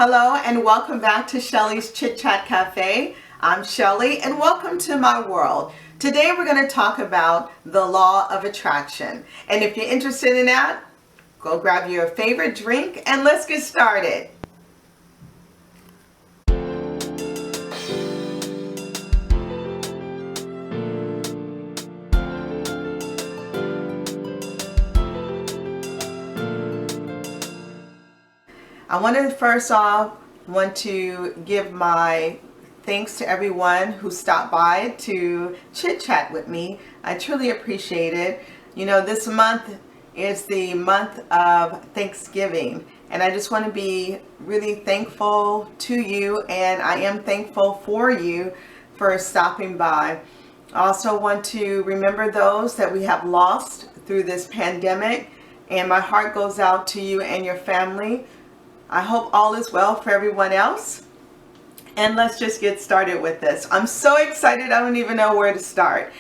Hello and welcome back to Shelley's Chit Chat Cafe. I'm Shelley and welcome to my world. Today we're going to talk about the law of attraction. And if you're interested in that, go grab your favorite drink and let's get started. I want to give my thanks to everyone who stopped by to chit chat with me. I truly appreciate it. You know, this month is the month of Thanksgiving, and I just want to be really thankful to you, and I am thankful for you for stopping by. I also want to remember those that we have lost through this pandemic, and my heart goes out to you and your family. I hope all is well for everyone else. And let's just get started with this. I'm so excited, I don't even know where to start.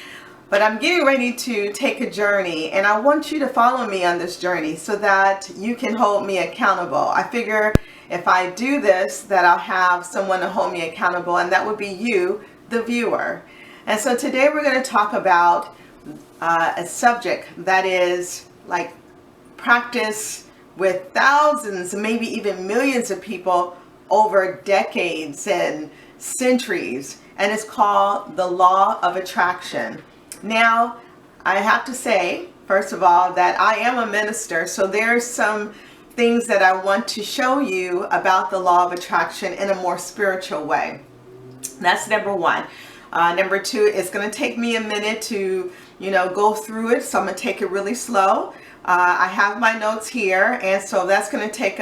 But I'm getting ready to take a journey, and I want you to follow me on this journey so that you can hold me accountable. I figure if I do this, that I'll have someone to hold me accountable, and that would be you, the viewer. And so today we're going to talk about a subject that is like practice with thousands, maybe even millions of people over decades and centuries, and it's called the law of attraction. Now, I have to say, first of all, that I am a minister, so there's some things that I want to show you about the law of attraction in a more spiritual way. That's number one. Number two, it's going to take me a minute to, go through it, so I'm going to take it really slow. I have my notes here, and so that's going to take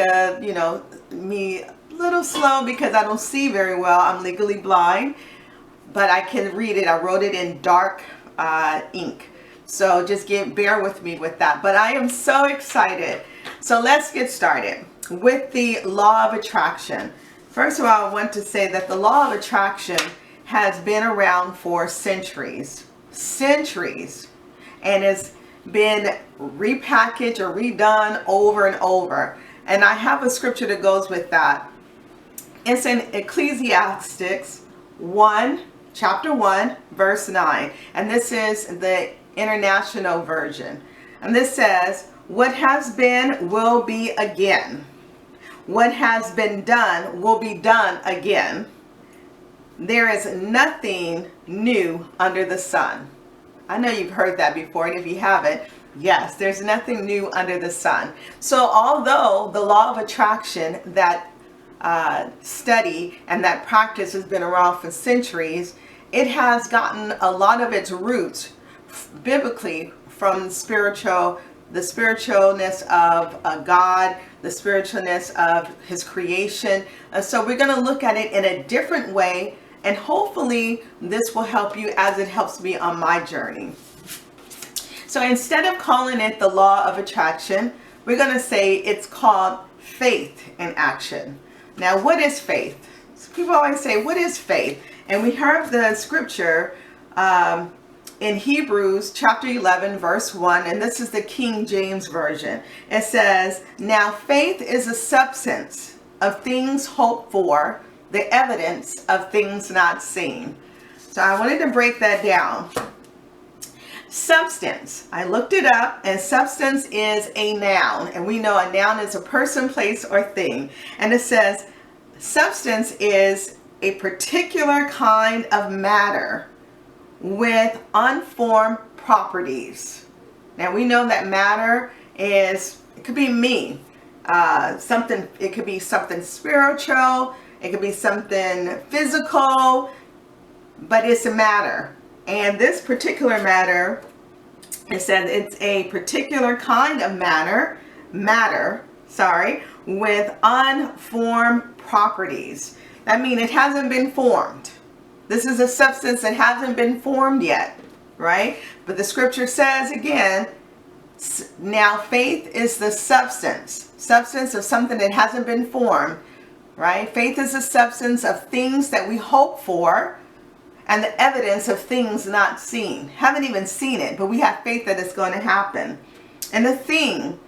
me a little slow because I don't see very well. I'm legally blind, but I can read it. I wrote it in dark ink, so just bear with me with that. But I am so excited. So let's get started with the law of attraction. First of all, I want to say that the law of attraction has been around for centuries, and is been repackaged or redone over and over. And I have a scripture that goes with that. It's in Ecclesiastes chapter 1, verse 9. And this is the International Version. And this says, "What has been will be again. What has been done will be done again. There is nothing new under the sun." I know you've heard that before, and if you haven't, yes, there's nothing new under the sun. So although the law of attraction, that study and that practice has been around for centuries, it has gotten a lot of its roots biblically from the spiritualness of God, the spiritualness of His creation. And so we're going to look at it in a different way, and hopefully this will help you as it helps me on my journey. So instead of calling it the law of attraction, we're going to say it's called faith in action. Now, what is faith? So people always say, what is faith? And we heard the scripture in Hebrews chapter 11, verse 1, and this is the King James Version. It says, "Now faith is a substance of things hoped for, the evidence of things not seen." So I wanted to break that down. Substance. I looked it up, and substance is a noun. And we know a noun is a person, place, or thing. And it says substance is a particular kind of matter with unformed properties. Now we know that matter it could be me. It could be something spiritual. It could be something physical, but it's a matter. And this particular matter, it says it's a particular kind of matter, with unformed properties. That means it hasn't been formed. This is a substance that hasn't been formed yet, right? But the scripture says again, now faith is the substance of something that hasn't been formed. Right? Faith is the substance of things that we hope for, and the evidence of things not seen. Haven't even seen it, but we have faith that it's going to happen. And the thing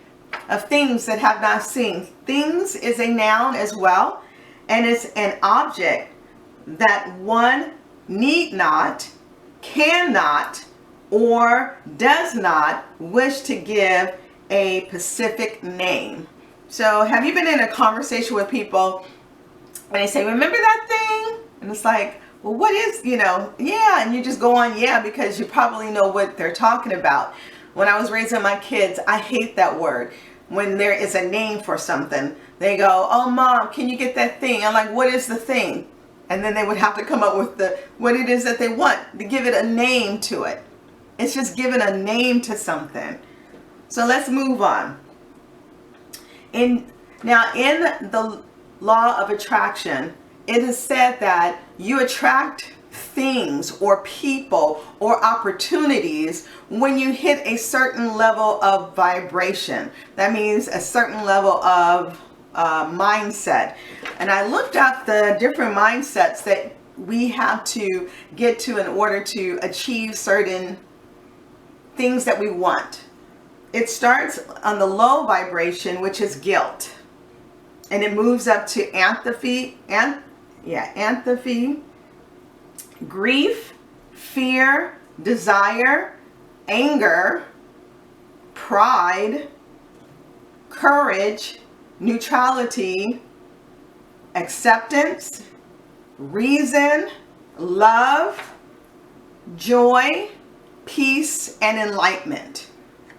of things that have not seen. Things is a noun as well. and it's an object that one need not, cannot, or does not wish to give a specific name. So have you been in a conversation with people and they say, remember that thing? And it's like, well, what is, yeah, and you just go on, yeah, because you probably know what they're talking about. When I was raising my kids, I hate that word. When there is a name for something, they go, oh, Mom, can you get that thing? I'm like, what is the thing? And then they would have to come up with what it is that they want, to give it a name to it. It's just giving a name to something. So let's move on. In the law of attraction, it is said that you attract things or people or opportunities when you hit a certain level of vibration. That means a certain level of mindset. And I looked at the different mindsets that we have to get to in order to achieve certain things that we want. It starts on the low vibration, which is guilt. And it moves up to apathy, grief, fear, desire, anger, pride, courage, neutrality, acceptance, reason, love, joy, peace, and enlightenment.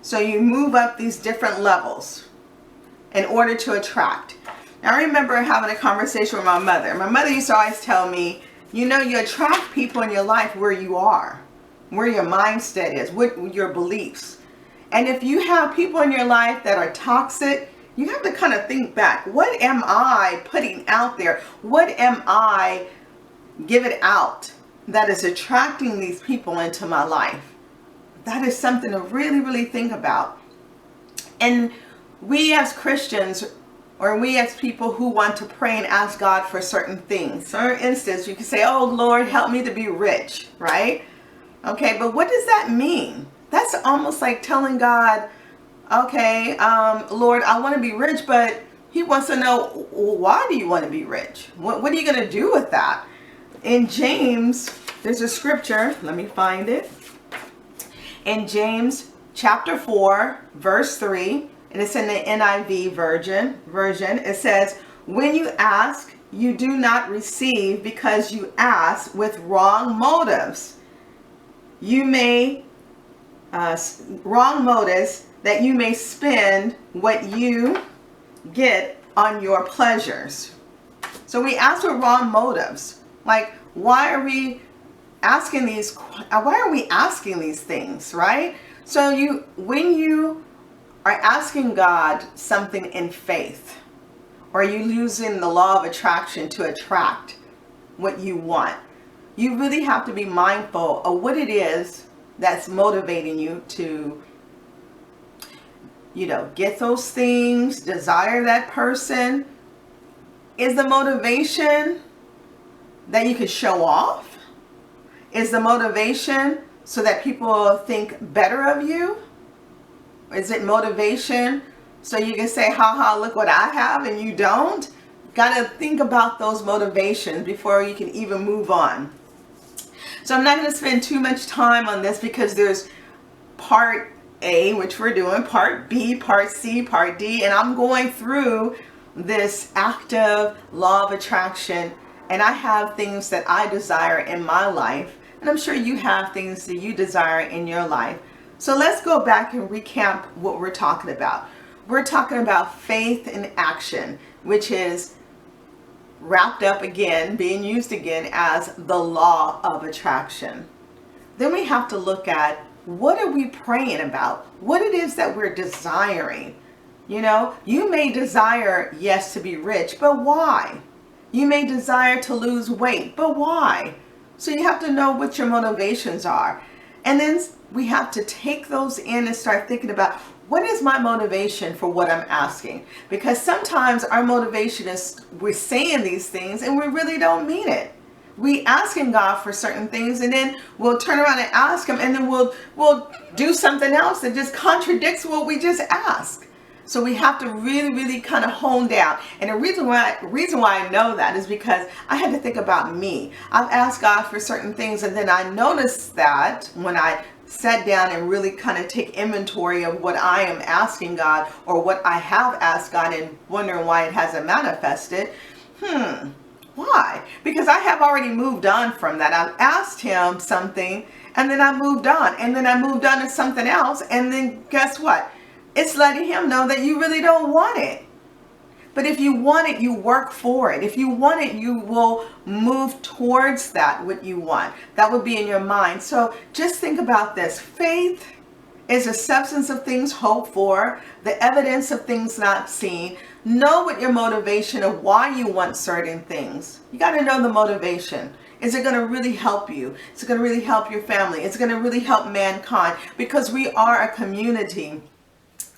So you move up these different levels in order to attract. Now, I remember having a conversation with my mother. My mother used to always tell me, you attract people in your life where you are, where your mindset is, what your beliefs. And if you have people in your life that are toxic, you have to kind of think back. What am I putting out there? What am I giving out that is attracting these people into my life? That is something to really, really think about. And we as Christians, or we as people who want to pray and ask God for certain things. For instance, you can say, oh, Lord, help me to be rich, right? Okay, but what does that mean? That's almost like telling God, okay, Lord, I want to be rich, but he wants to know, why do you want to be rich? What are you going to do with that? In James, there's a scripture. Let me find it. In James chapter 4, verse 3, and it's in the NIV version. It says, when you ask, you do not receive because you ask with wrong motives. You may, wrong motives, that you may spend what you get on your pleasures. So we ask with wrong motives. Like, why are we asking these things, right? So when you are asking God something in faith, or you using the law of attraction to attract what you want, you really have to be mindful of what it is that's motivating you to, get those things, desire that person. Is the motivation that you can show off? Is the motivation so that people think better of you? Is it motivation so you can say, haha, look what I have and you don't? Got to think about those motivations before you can even move on. So I'm not going to spend too much time on this because there's part A, which we're doing, part B, part C, part D, and I'm going through this active law of attraction, and I have things that I desire in my life, and I'm sure you have things that you desire in your life. So let's go back and recap what we're talking about. We're talking about faith in action, which is wrapped up again, being used again as the law of attraction. Then we have to look at what are we praying about? What it is that we're desiring. You may desire, yes, to be rich, but why? You may desire to lose weight, but why? So you have to know what your motivations are. And then we have to take those in and start thinking about, what is my motivation for what I'm asking? Because sometimes our motivation is we're saying these things and we really don't mean it. We asking God for certain things, and then we'll turn around and ask him, and then we'll do something else that just contradicts what we just asked. So we have to really, really kind of hone down. And the reason why I know that is because I had to think about me. I've asked God for certain things, and then I noticed that when I sat down and really kind of take inventory of what I am asking God, or what I have asked God, and wondering why it hasn't manifested. Why? Because I have already moved on from that. I've asked him something, and then I moved on, and then I moved on to something else, and then guess what? It's letting him know that you really don't want it. But if you want it, you work for it. If you want it, you will move towards that, what you want. That would be in your mind. So just think about this. Faith is a substance of things hoped for, the evidence of things not seen. Know what your motivation of why you want certain things. You got to know the motivation. Is it going to really help you? Is it going to really help your family? Is it going to really help mankind? Because we are a community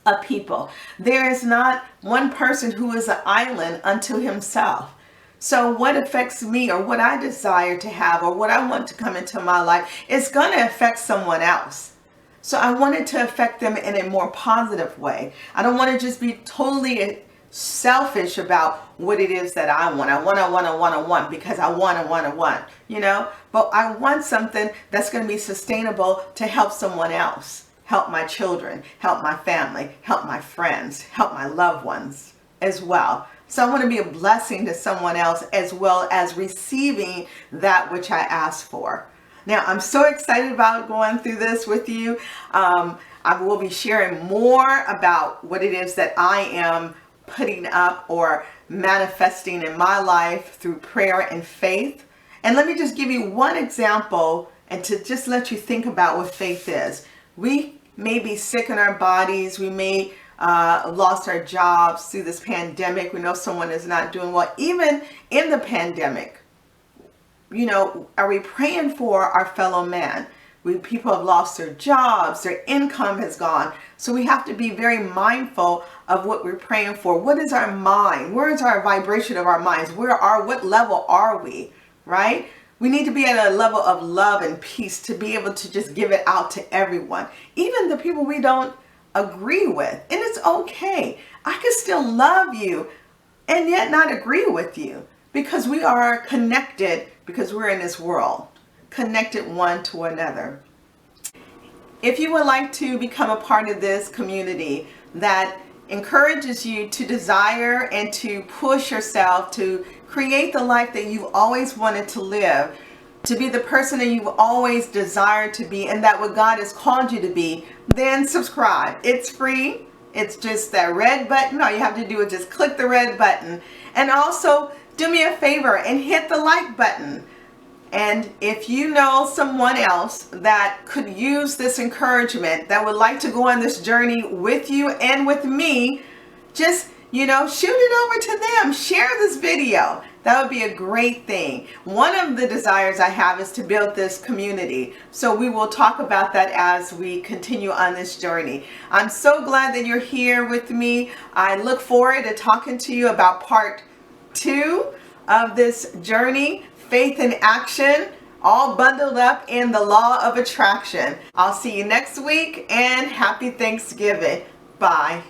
of people. There is not one person who is an island unto himself. So what affects me, or what I desire to have, or what I want to come into my life, is going to affect someone else. So I want it to affect them in a more positive way. I don't want to just be totally selfish about what it is that I want. I want because I want, you know, but I want something that's going to be sustainable to help someone else. Help my children, help my family, help my friends, help my loved ones as well. So I want to be a blessing to someone else, as well as receiving that which I asked for. Now, I'm so excited about going through this with you. I will be sharing more about what it is that I am putting up or manifesting in my life through prayer and faith. And let me just give you one example, and to just let you think about what faith is. We may be sick in our bodies. We may have lost our jobs through this pandemic. We know someone is not doing well. Even in the pandemic, you know, are we praying for our fellow man? People have lost their jobs, their income has gone. So we have to be very mindful of what we're praying for. What is our mind? Where is our vibration of our minds? What level are we, right? We need to be at a level of love and peace to be able to just give it out to everyone, even the people we don't agree with. And it's okay. I can still love you and yet not agree with you, because we are connected, because we're in this world, connected one to another. If you would like to become a part of this community that encourages you to desire and to push yourself to create the life that you've always wanted to live, to be the person that you've always desired to be, and that what God has called you to be, then subscribe. It's free. It's just that red button. All you have to do is just click the red button. And also do me a favor and hit the like button. And if you know someone else that could use this encouragement, that would like to go on this journey with you and with me, just, you know, shoot it over to them. Share this video. That would be a great thing. One of the desires I have is to build this community. So we will talk about that as we continue on this journey. I'm so glad that you're here with me. I look forward to talking to you about part 2 of this journey, faith in action, all bundled up in the law of attraction. I'll see you next week, and happy Thanksgiving. Bye.